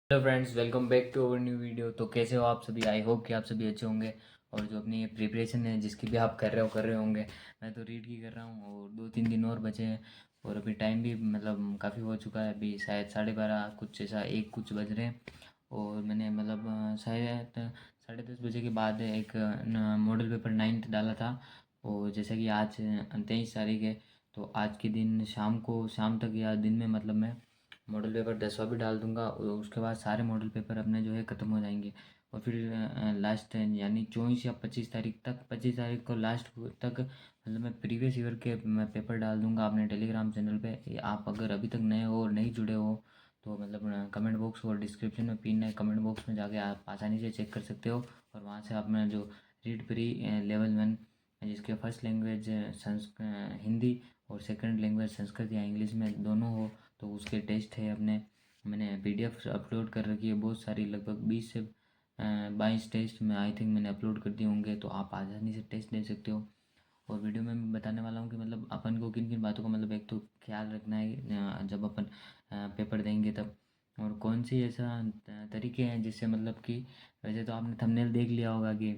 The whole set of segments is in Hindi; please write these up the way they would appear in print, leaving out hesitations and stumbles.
Hello friends, welcome back to our new video. तो कैसे हो आप सभी? आई होप कि आप सभी अच्छे होंगे। और जो अपनी प्रिपरेशन है जिसकी भी आप कर रहे होंगे। मैं तो रीड की कर रहा हूँ और 2-3 दिन और बचे हैं। और अभी टाइम भी मतलब काफ़ी हो चुका है, अभी शायद 12:30 कुछ ऐसा, एक कुछ बज रहे हैं। और मैंने मतलब शायद 10:30 बजे के बाद एक मॉडल पेपर 9th डाला था। और जैसे कि आज 23 तारीख है, तो आज के दिन शाम तक या दिन में मतलब मैं मॉडल पेपर 10वां भी डाल दूंगा। और उसके बाद सारे मॉडल पेपर अपने जो है ख़त्म हो जाएंगे। और फिर लास्ट यानी 24 या 25 तारीख तक, 25 तारीख को लास्ट तक मतलब मैं प्रीवियस ईयर के मैं पेपर डाल दूंगा अपने टेलीग्राम चैनल पे। आप अगर अभी तक नए हो और नहीं जुड़े हो तो मतलब कमेंट बॉक्स और डिस्क्रिप्शन में पिन है, कमेंट बॉक्स में जाके आप आसानी से चेक कर सकते हो। और वहाँ से अपना जो रीड प्री लेवल 1, जिसके फर्स्ट लैंग्वेज हिंदी और सेकंड लैंग्वेज संस्कृत या इंग्लिश में दोनों हो, तो उसके टेस्ट है अपने। मैंने पीडीएफ अपलोड कर रखी है बहुत सारी, लगभग 20 से 22 टेस्ट में आई थिंक मैंने अपलोड कर दिए होंगे। तो आप आसानी से टेस्ट दे सकते हो। और वीडियो में मैं बताने वाला हूँ कि मतलब अपन को किन किन बातों का मतलब एक तो ख्याल रखना है जब अपन पेपर देंगे तब। और कौन सी ऐसा तरीके हैं जिससे मतलब कि, वैसे तो आपने थंबनेल देख लिया होगा कि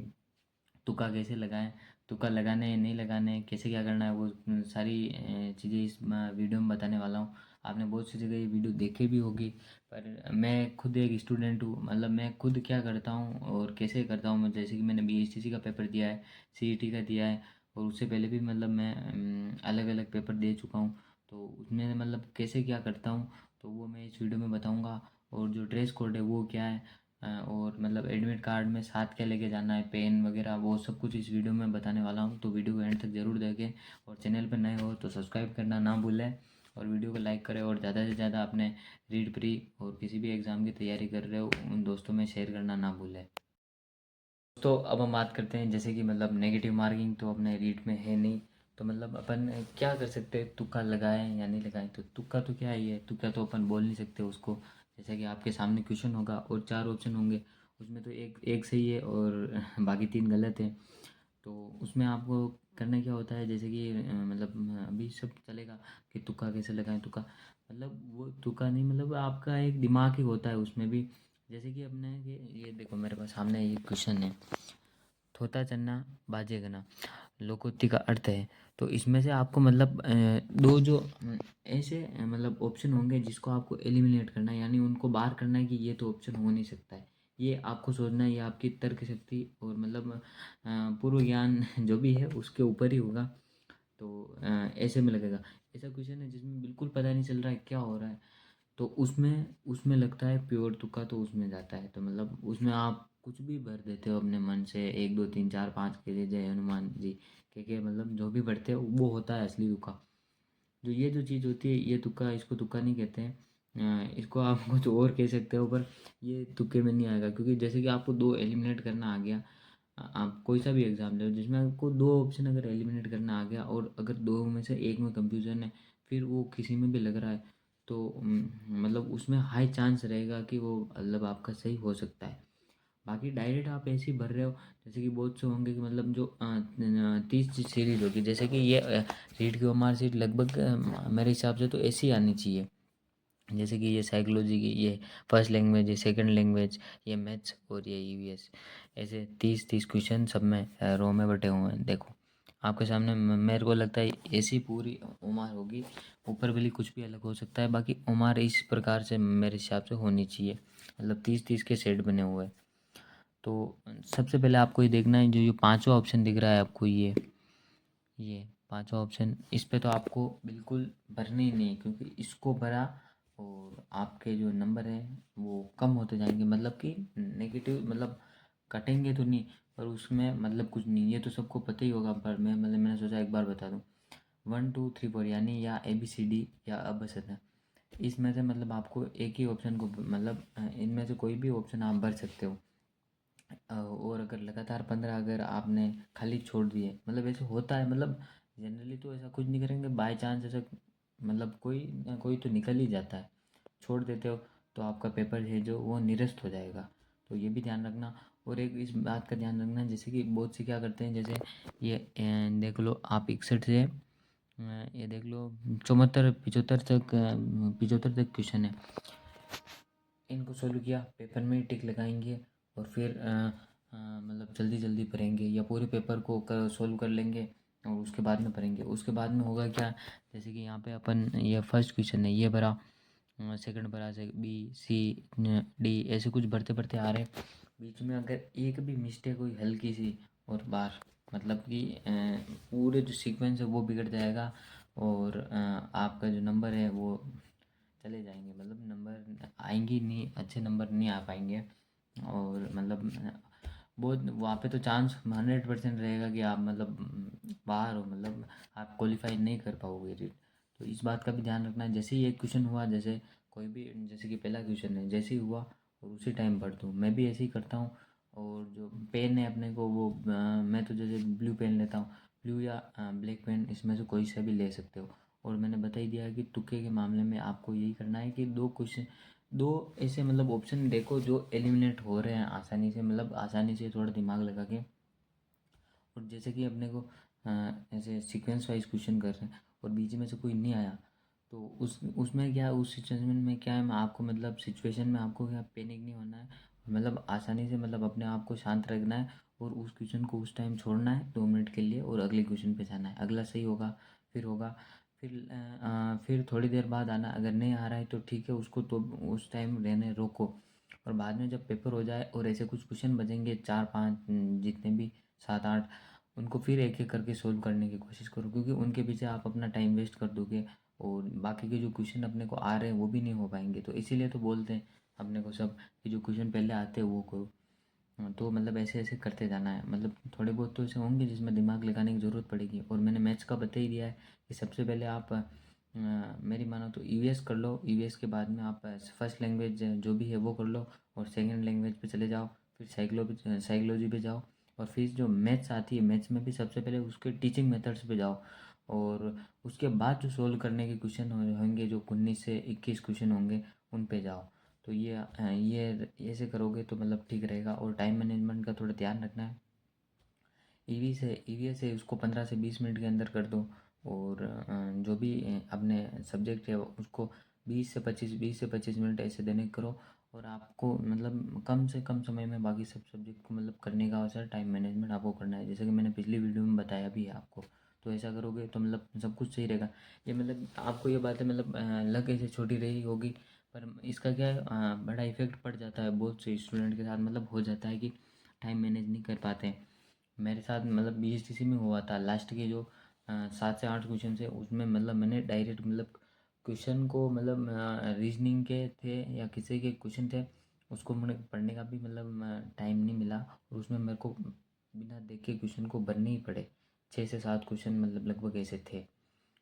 तुक्का कैसे लगाएं, तुक्का लगाने हैं नहीं लगाने हैं, कैसे क्या करना है, वो सारी चीज़ें इस वीडियो में बताने वाला हूँ। आपने बहुत सी जगह ये वीडियो देखी भी होगी, पर मैं खुद एक स्टूडेंट हूँ। मतलब मैं खुद क्या करता हूँ और कैसे करता हूँ, मैं जैसे कि मैंने बीएचटीसी का पेपर दिया है, सीईटी का दिया है, और उससे पहले भी मतलब मैं अलग अलग पेपर दे चुका हूँ। तो उसमें मतलब कैसे क्या करता हूँ तो वो मैं इस वीडियो में बताऊँगा। और जो ड्रेस कोड है वो क्या है, और मतलब एडमिट कार्ड में साथ क्या लेके जाना है, पेन वगैरह, वो सब कुछ इस वीडियो में बताने वाला हूँ। तो वीडियो को एंड तक ज़रूर देखें। और चैनल पर नए हो तो सब्सक्राइब करना ना भूलें। और वीडियो को लाइक करें और ज़्यादा से ज़्यादा अपने रीड प्री और किसी भी एग्ज़ाम की तैयारी कर रहे हो उन दोस्तों में शेयर करना ना भूलें। तो अब हम बात करते हैं, जैसे कि मतलब नेगेटिव मार्किंग तो अपने रीड में है नहीं। तो मतलब अपन क्या कर सकते हैं, तुक्का लगाएं या नहीं लगाएं। तो तुक्का तो क्या ही है, तुक्का तो अपन बोल नहीं सकते उसको। जैसे कि आपके सामने क्वेश्चन होगा और 4 ऑप्शन होंगे, उसमें तो एक एक सही है और बाकी 3 गलत है। तो उसमें आपको करना क्या होता है, जैसे कि मतलब अभी सब चलेगा कि तुक्का कैसे लगाएं। तुक्का मतलब वो तुक्का नहीं, मतलब आपका एक दिमाग ही होता है उसमें भी। जैसे कि अपने ये देखो, मेरे पास सामने ये क्वेश्चन है, थोता चन्ना बाजे गना लोकोक्ति का अर्थ है। तो इसमें से आपको मतलब दो जो ऐसे मतलब ऑप्शन होंगे जिसको आपको एलिमिनेट करना है, यानी उनको बाहर करना है कि ये तो ऑप्शन हो नहीं सकता है। ये आपको सोचना है, ये आपकी तर्क शक्ति और मतलब पूर्व ज्ञान जो भी है उसके ऊपर ही होगा। तो ऐसे में लगेगा। ऐसा क्वेश्चन है जिसमें बिल्कुल पता नहीं चल रहा है क्या हो रहा है, तो उसमें उसमें लगता है प्योर तुक्का, तो उसमें जाता है। तो मतलब उसमें आप कुछ भी भर देते हो अपने मन से, 1 2 3 4 5 के लिए जय हनुमान जी के मतलब जो भी भरते हो वो होता है असली तुक्का। जो ये जो चीज़ होती है ये तुक्का, इसको तुक्का नहीं कहते हैं। इसको आप कुछ और कह सकते हो, पर ये तुक्के में नहीं आएगा। क्योंकि जैसे कि आपको दो एलिमिनेट करना आ गया, आप कोई सा भी एग्ज़ाम ले लो जिसमें आपको दो ऑप्शन अगर एलिमिनेट करना आ गया और अगर दो में से एक में कंफ्यूजन है, फिर वो किसी में भी लग रहा है, तो मतलब उसमें हाई चांस रहेगा कि वो मतलब आपका सही हो सकता है। बाकी डायरेक्ट आप ऐसे ही भर रहे हो, जैसे कि बहुत से होंगे कि मतलब जो 30 सीरीज होगी, जैसे कि ये रीड की ओमार सीट लगभग मेरे हिसाब से तो ऐसी आनी चाहिए। जैसे कि ये साइकोलॉजी की, ये फर्स्ट लैंग्वेज, ये सेकंड लैंग्वेज, ये मैथ्स और ये ईवीएस, ऐसे 30-30 क्वेश्चन सब में रो में बटे हुए हैं। देखो आपके सामने मेरे को लगता है ऐसी पूरी उमार होगी। ऊपर वाली कुछ भी अलग हो सकता है, बाकी उमार इस प्रकार से मेरे हिसाब से होनी चाहिए। मतलब 30-30 के सेट बने हुए हैं। तो सबसे पहले आपको ये देखना है, जो ये पांचवा ऑप्शन दिख रहा है आपको, ये पांचवा ऑप्शन, इस पे तो आपको बिल्कुल भरना ही नहीं है। क्योंकि इसको भरा और आपके जो नंबर है वो कम होते जाएंगे। मतलब कि नेगेटिव मतलब कटेंगे तो नहीं, पर उसमें मतलब कुछ नहीं। ये तो सबको पता ही होगा, पर मैं मतलब मैंने सोचा एक बार बता दूं। 1 2 3 4 यानी या ABCD या अबसत, इसमें से मतलब आपको एक ही ऑप्शन को मतलब इनमें से कोई भी ऑप्शन आप भर सकते हो। और अगर लगातार 15 अगर आपने खाली छोड़ दिए, मतलब ऐसे होता है, मतलब जनरली तो ऐसा कुछ नहीं करेंगे, बाय चांस ऐसा मतलब कोई ना कोई तो निकल ही जाता है, छोड़ देते हो तो आपका पेपर है जो वो निरस्त हो जाएगा। तो ये भी ध्यान रखना। और एक इस बात का ध्यान रखना, जैसे कि बहुत से क्या करते हैं, जैसे ये देख लो आप 61 से ये देख लो 74 75 तक 75 तक क्वेश्चन है। इनको सोल्व किया, पेपर में टिक लगाएंगे और फिर मतलब जल्दी जल्दी भरेंगे या पूरे पेपर को सोल्व कर लेंगे और उसके बाद में भरेंगे। उसके बाद में होगा क्या, जैसे कि यहाँ पे अपन ये फर्स्ट क्वेश्चन है ये भरा, सेकंड भरा से बी सी डी ऐसे कुछ भरते भरते आ रहे, बीच में अगर एक भी मिस्टेक हुई हल्की सी और बार मतलब कि पूरे जो सीक्वेंस है वो बिगड़ जाएगा और आपका जो नंबर है वो चले जाएंगे, मतलब नंबर आएंगे नहीं, अच्छे नंबर नहीं आ पाएंगे। और मतलब बहुत वहाँ पे तो चांस 100% रहेगा कि आप मतलब बाहर हो, मतलब आप क्वालिफाई नहीं कर पाओगे रीट। तो इस बात का भी ध्यान रखना है। जैसे ही एक क्वेश्चन हुआ, जैसे कोई भी, जैसे कि पहला क्वेश्चन है, जैसे ही हुआ और उसी टाइम पढ़ दूँ, मैं भी ऐसे ही करता हूँ। और जो पेन है अपने को वो मैं तो जैसे ब्लू पेन लेता हूँ, ब्लू या ब्लैक पेन, इसमें से कोई सा भी ले सकते हो। और मैंने बता ही दिया है कि तुक्के के मामले में आपको यही करना है कि दो क्वेश्चन, दो ऐसे मतलब ऑप्शन देखो जो एलिमिनेट हो रहे हैं आसानी से, मतलब आसानी से थोड़ा दिमाग लगा के। और जैसे कि अपने को ऐसे सीक्वेंस वाइज क्वेश्चन कर रहे हैं और बीच में से कोई नहीं आया, तो उसमें क्या, उस सिचुएशन में क्या है, मैं आपको मतलब सिचुएशन में आपको क्या पैनिक नहीं होना है, मतलब आसानी से मतलब अपने आप को शांत रखना है और उस क्वेश्चन को उस टाइम छोड़ना है 2 मिनट के लिए और अगले क्वेश्चन पे जाना है। अगला सही होगा, फिर होगा, फिर थोड़ी देर बाद आना, अगर नहीं आ रहा है तो ठीक है, उसको तो उस टाइम रहने रोको। और बाद में जब पेपर हो जाए और ऐसे कुछ क्वेश्चन बचेंगे 4-5 जितने भी 7-8, उनको फिर एक एक करके सोल्व करने की कोशिश करो, क्योंकि उनके पीछे आप अपना टाइम वेस्ट कर दोगे और बाकी के जो क्वेश्चन अपने को आ रहे हैं वो भी नहीं हो पाएंगे। तो इसीलिए तो बोलते हैं अपने को सब कि जो क्वेश्चन पहले आते हैं वो करो। हाँ, तो मतलब ऐसे ऐसे करते जाना है, मतलब थोड़े बहुत तो ऐसे होंगे जिसमें दिमाग लगाने की ज़रूरत पड़ेगी। और मैंने मैथ्स का बता ही दिया है कि सबसे पहले आप मेरी मानो तो ईवीएस कर लो, ईवीएस के बाद में आप फर्स्ट लैंग्वेज जो भी है वो कर लो और सेकंड लैंग्वेज पे चले जाओ, फिर साइकोलॉजी पे जाओ और फिर जो मैथ्स आती है मैथ्स में भी सबसे पहले उसके टीचिंग मेथड्स पे जाओ। और उसके बाद जो सोल्व करने के क्वेश्चन होंगे, जो 19 से 21 क्वेश्चन होंगे, उन पे जाओ। तो ये ऐसे करोगे तो मतलब ठीक रहेगा। और टाइम मैनेजमेंट का थोड़ा ध्यान रखना है। ईवीएस है उसको 15 से 20 मिनट के अंदर कर दो। और जो भी अपने सब्जेक्ट है उसको 20 से 25 मिनट ऐसे देने करो। और आपको मतलब कम से कम समय में बाकी सब सब्जेक्ट को मतलब करने का अवसर, टाइम मैनेजमेंट आपको करना है, जैसे कि मैंने पिछली वीडियो में बताया भी है आपको। तो ऐसा करोगे तो मतलब सब कुछ सही रहेगा। ये मतलब आपको ये बातें मतलब लग ऐसे छोटी रही होगी, पर इसका क्या है, बड़ा इफेक्ट पड़ जाता है बहुत से स्टूडेंट के साथ, मतलब हो जाता है कि टाइम मैनेज नहीं कर पाते हैं। मेरे साथ मतलब बीएसटीसी में हुआ था, लास्ट के जो 7 से 8 क्वेश्चन थे उसमें मतलब मैंने डायरेक्ट मतलब क्वेश्चन को मतलब रीजनिंग के थे या किसी के क्वेश्चन थे, उसको मैंने पढ़ने का भी मतलब टाइम नहीं मिला और उसमें मेरे को बिना देखे क्वेश्चन को भरने ही पड़े। 6 से 7 क्वेश्चन मतलब लगभग ऐसे थे,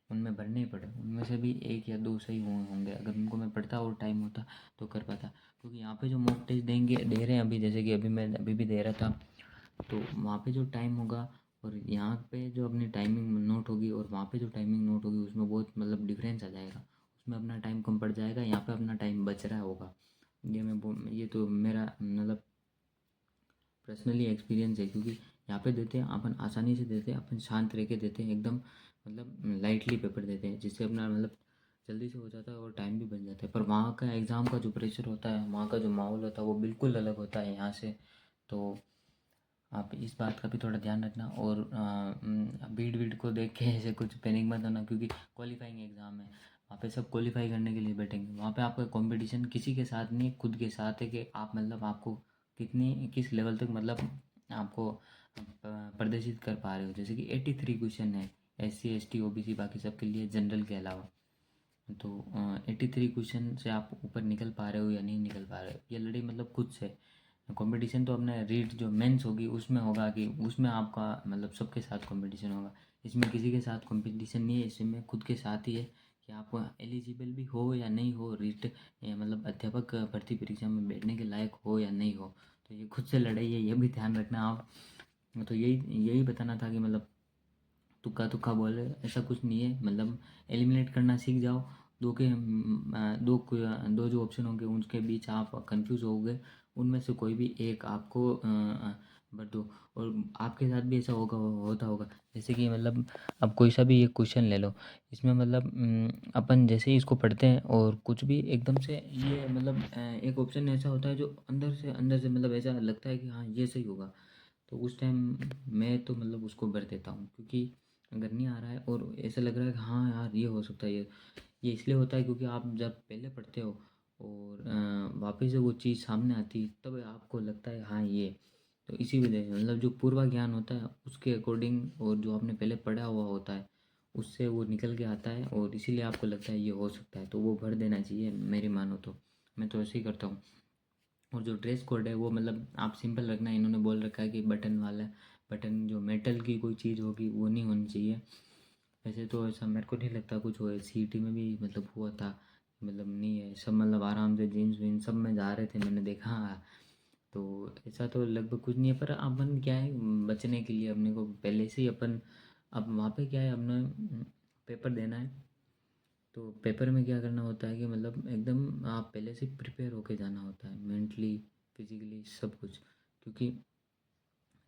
उनमें भरने ही पड़े। उनमें से भी 1 या 2 सही हुए होंगे, अगर उनको मैं पढ़ता और टाइम होता तो कर पाता। क्योंकि यहाँ पे जो मॉक टेस्ट दे रहे हैं अभी, जैसे कि अभी मैं अभी भी दे रहा था, तो वहाँ पे जो टाइम होगा और यहाँ पे जो अपनी टाइमिंग नोट होगी और वहाँ पे जो टाइमिंग नोट होगी उसमें बहुत मतलब डिफरेंस आ जाएगा। उसमें अपना टाइम कम पड़ जाएगा, यहाँ पे अपना टाइम बच रहा होगा। ये तो मेरा मतलब पर्सनली एक्सपीरियंस है, क्योंकि यहाँ पे देते हैं अपन आसानी से देते हैं, अपन शांत रह के देते हैं एकदम, मतलब लाइटली पेपर देते हैं, जिससे अपना मतलब जल्दी से हो जाता है और टाइम भी बच जाता है। पर वहाँ का एग्ज़ाम का जो प्रेशर होता है, वहाँ का जो माहौल होता है वो बिल्कुल अलग होता है यहाँ से। तो आप इस बात का भी थोड़ा ध्यान रखना। और भीड़ भीड़ को देख के ऐसे कुछ पैनिक मत होना, क्योंकि क्वालिफाइंग एग्ज़ाम है, वहाँ पे सब क्वालिफाई करने के लिए बैठेंगे। वहाँ पे आपका कंपटीशन किसी के साथ नहीं, खुद के साथ है कि आप मतलब आपको किस लेवल तक मतलब आपको प्रदर्शित कर पा रहे हो। जैसे कि 83 क्वेश्चन है SC ST OBC बाकी सब के लिए, जनरल के अलावा। तो 83 क्वेश्चन से आप ऊपर निकल पा रहे हो या नहीं निकल पा रहे हो, ये लड़ाई मतलब खुद से। कंपटीशन तो अपने रीट जो मेंस होगी उसमें होगा, कि उसमें आपका मतलब सबके साथ कंपटीशन होगा। इसमें किसी के साथ कंपटीशन नहीं है, इसमें खुद के साथ ही है कि आप एलिजिबल भी हो या नहीं हो रीट, या मतलब अध्यापक भर्ती परीक्षा में बैठने के लायक हो या नहीं हो। तो ये खुद से लड़ाई है, ये भी ध्यान रखना आप। तो यही यही बताना था कि मतलब तुक्का तुक्का बोले ऐसा कुछ नहीं है, मतलब एलिमिनेट करना सीख जाओ। दो के दो जो ऑप्शन होंगे उनके बीच आप कंफ्यूज होगे, उनमें से कोई भी एक आपको भर दो। और आपके साथ भी ऐसा होता होगा, जैसे कि मतलब अब कोई सा भी एक क्वेश्चन ले लो, इसमें मतलब अपन जैसे ही इसको पढ़ते हैं और कुछ भी एकदम से ये मतलब एक ऑप्शन ऐसा होता है जो अंदर से मतलब ऐसा लगता है कि हाँ ये सही होगा, तो उस टाइम मैं तो मतलब उसको भर देता हूँ, क्योंकि अगर नहीं आ रहा है और ऐसा लग रहा है कि हाँ यार ये हो सकता है, ये इसलिए होता है क्योंकि आप जब पहले पढ़ते हो और वापस से वो चीज़ सामने आती है तब आपको लगता है हाँ ये, तो इसी वजह से मतलब जो पूर्वा ज्ञान होता है उसके अकॉर्डिंग और जो आपने पहले पढ़ा हुआ होता है उससे वो निकल के आता है, और इसीलिए आपको लगता है ये हो सकता है, तो वो भर देना चाहिए मेरी मानो तो। मैं तो ऐसे ही करता हूँ। और जो ड्रेस कोड है वो मतलब आप सिंपल रखना, इन्होंने बोल रखा है कि बटन वाला, बटन जो मेटल की कोई चीज़ होगी वो नहीं होनी चाहिए। वैसे तो ऐसा मेरे को नहीं लगता कुछ हो, सीईटी में भी मतलब हुआ था, मतलब नहीं है, सब मतलब आराम से जीन्स वीन्स सब में जा रहे थे, मैंने देखा। तो ऐसा तो लगभग कुछ नहीं है, पर अपन क्या है बचने के लिए अपने को पहले से ही अपन, अब वहाँ पे क्या है अपना पेपर देना है, तो पेपर में क्या करना होता है कि मतलब एकदम आप पहले से प्रिपेयर होके जाना होता है, मेंटली फिजिकली सब कुछ, क्योंकि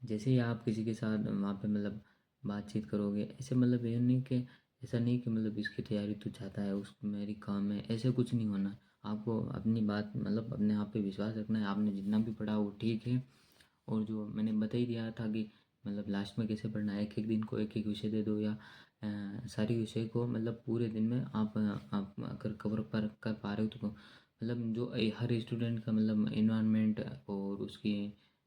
जैसे ही आप किसी के साथ वहाँ पे मतलब बातचीत करोगे, ऐसे मतलब ये नहीं कि ऐसा नहीं कि मतलब इसकी तैयारी तू चाहता है उस मेरी काम है, ऐसे कुछ नहीं होना। आपको अपनी बात मतलब अपने आप पे विश्वास रखना है, आपने जितना भी पढ़ा वो ठीक है। और जो मैंने बता ही दिया था कि मतलब लास्ट में कैसे पढ़ना है, एक एक दिन को एक एक विषय दे दो, या सारी विषय को मतलब पूरे दिन में आप अगर कवर पर कर पा रहे हो तो मतलब जो हर स्टूडेंट का मतलब इन्वायरमेंट और उसकी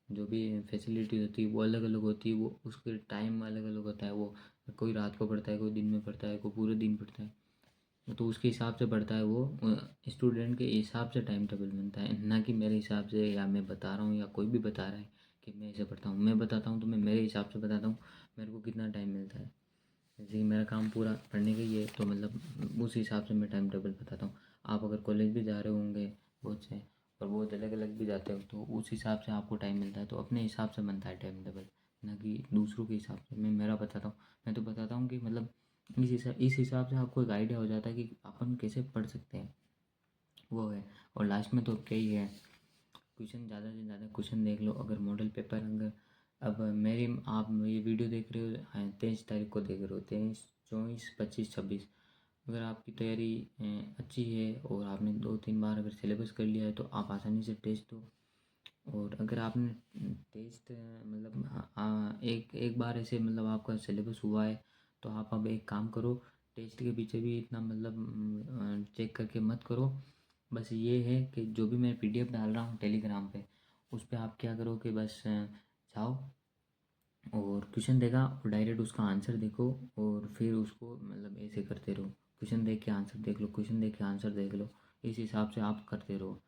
जो भी फैसिलिटी होती है वो अलग अलग होती है, वो उसके टाइम अलग अलग होता है, वो कोई रात को पढ़ता है, कोई दिन में पढ़ता है, कोई पूरे दिन पढ़ता है, तो उसके हिसाब से पढ़ता है वो, स्टूडेंट के हिसाब से टाइम टेबल बनता है, ना कि मेरे हिसाब से, या मैं बता रहा हूँ या कोई भी बता रहा है कि मैं ऐसे पढ़ता हूँ। मैं बताता हूँ तो मैं मेरे हिसाब से बताता हूँ मेरे को कितना टाइम मिलता है, जैसे कि मेरा काम पूरा पढ़ने का ही है, तो मतलब उस हिसाब से मैं टाइम टेबल बताता हूँ। आप अगर कॉलेज भी जा रहे होंगे बहुत से, और बहुत अलग अलग भी जाते हो, तो उस हिसाब से आपको टाइम मिलता है, तो अपने हिसाब से बनता है टाइम टेबल, ना कि दूसरों के हिसाब से। मैं मेरा बताता हूँ, मैं तो बताता हूँ कि मतलब इस हिसाब से आपको एक आइडिया हो जाता है कि अपन कैसे पढ़ सकते हैं, वो है। और लास्ट में तो क्या ही है, क्वेश्चन ज़्यादा से ज़्यादा क्वेश्चन देख लो, अगर मॉडल पेपर अगर अब मेरी आप ये वीडियो देख रहे हो 23 तारीख को देख रहे हो, 23, 24, 25, 26, अगर आपकी तैयारी अच्छी है और आपने 2-3 बार अगर सिलेबस कर लिया है तो आप आसानी से टेस्ट दो। और अगर आपने टेस्ट मतलब एक एक बार ऐसे मतलब आपका सिलेबस हुआ है, तो आप अब एक काम करो, टेस्ट के पीछे भी इतना मतलब चेक करके मत करो। बस ये है कि जो भी मैं पीडीएफ डाल रहा हूँ टेलीग्राम पे, उस पे आप क्या करो कि बस जाओ और क्वेश्चन देगा और डायरेक्ट उसका आंसर देखो, और फिर उसको मतलब ऐसे करते रहो, क्वेश्चन देख के आंसर देख लो, क्वेश्चन देख के आंसर देख लो, इस हिसाब से आप करते रहो।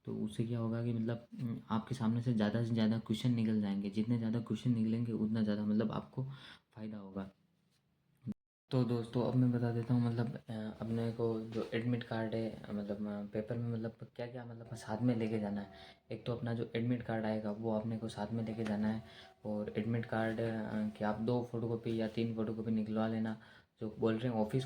तो उससे क्या होगा कि मतलब आपके सामने से ज़्यादा क्वेश्चन निकल जाएंगे, जितने ज़्यादा क्वेश्चन निकलेंगे उतना ज़्यादा मतलब आपको फ़ायदा होगा। तो दोस्तों अब मैं बता देता हूँ मतलब अपने को जो एडमिट कार्ड है मतलब पेपर में मतलब क्या क्या मतलब साथ में लेके जाना है। एक तो अपना जो एडमिट कार्ड आएगा वो अपने को साथ में लेके जाना है, और एडमिट कार्ड कि आप 2 फोटोकॉपी या 3 फोटोकॉपी निकलवा लेना। जो बोल रहे हैं ऑफिस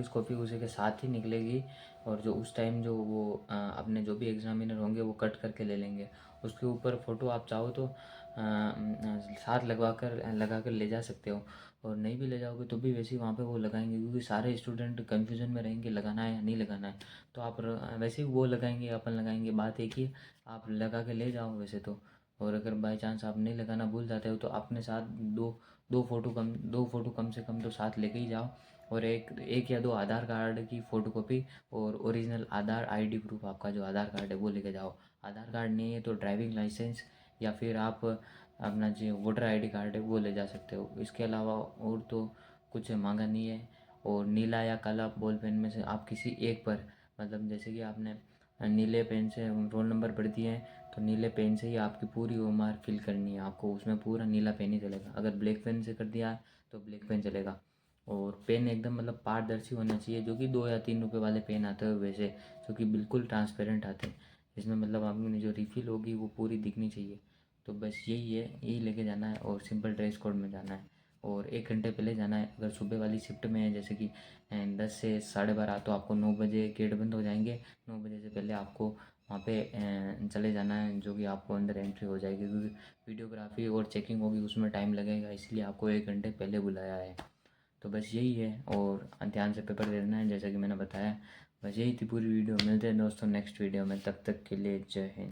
कॉपी उसी के साथ ही निकलेगी, और जो उस टाइम जो वो अपने जो भी एग्जामिनर होंगे वो कट करके ले लेंगे। उसके ऊपर फ़ोटो आप चाहो तो साथ लगा कर ले जा सकते हो, और नहीं भी ले जाओगे तो भी वैसे ही वहाँ पे वो लगाएंगे, क्योंकि सारे स्टूडेंट कन्फ्यूजन में रहेंगे लगाना है या नहीं लगाना है। तो आप वैसे ही वो लगाएंगे अपन लगाएंगे, बात एक ही है, आप लगा के ले जाओ वैसे तो। और अगर बाई चांस आप नहीं लगाना भूल जाते हो तो अपने साथ दो दो फोटो कम से कम तो साथ लेके ही जाओ, और एक एक या दो आधार कार्ड की फ़ोटोकॉपी, और ओरिजिनल आधार आईडी प्रूफ, आपका जो आधार कार्ड है वो लेके जाओ। आधार कार्ड नहीं है तो ड्राइविंग लाइसेंस, या फिर आप अपना जो वोटर आईडी कार्ड है वो ले जा सकते हो। इसके अलावा और तो कुछ मांगा नहीं है। और नीला या काला बॉल पेन में से आप किसी एक पर, मतलब जैसे कि आपने नीले पेन से रोल नंबर भर दिए हैं, तो नीले पेन से ही आपकी पूरी उम्र फिल करनी है आपको, उसमें पूरा नीला पेन ही चलेगा। अगर ब्लैक पेन से कर दिया है तो ब्लैक पेन चलेगा। और पेन एकदम मतलब पारदर्शी होना चाहिए, जो कि 2 या 3 रुपए वाले पेन आते हैं वैसे, जो कि बिल्कुल ट्रांसपेरेंट आते हैं, जिसमें मतलब आपने जो रिफ़िल होगी वो पूरी दिखनी चाहिए। तो बस यही है, यही लेके जाना है, और सिंपल ड्रेस कोड में जाना है। और 1 घंटे पहले जाना है, अगर सुबह वाली शिफ्ट में है जैसे कि 10 से 12:30, तो आपको 9 बजे गेट बंद हो जाएंगे, 9 बजे से पहले आपको वहाँ पे चले जाना है, जो कि आपको अंदर एंट्री हो जाएगी, क्योंकि वीडियोग्राफी और चेकिंग होगी उसमें टाइम लगेगा, इसलिए आपको 1 घंटे पहले बुलाया है। तो बस यही है, और ध्यान से पेपर देना है जैसा कि मैंने बताया। बस यही थी पूरी वीडियो। मिलते हैं दोस्तों नेक्स्ट वीडियो में, तब तक के लिए जय हिंद।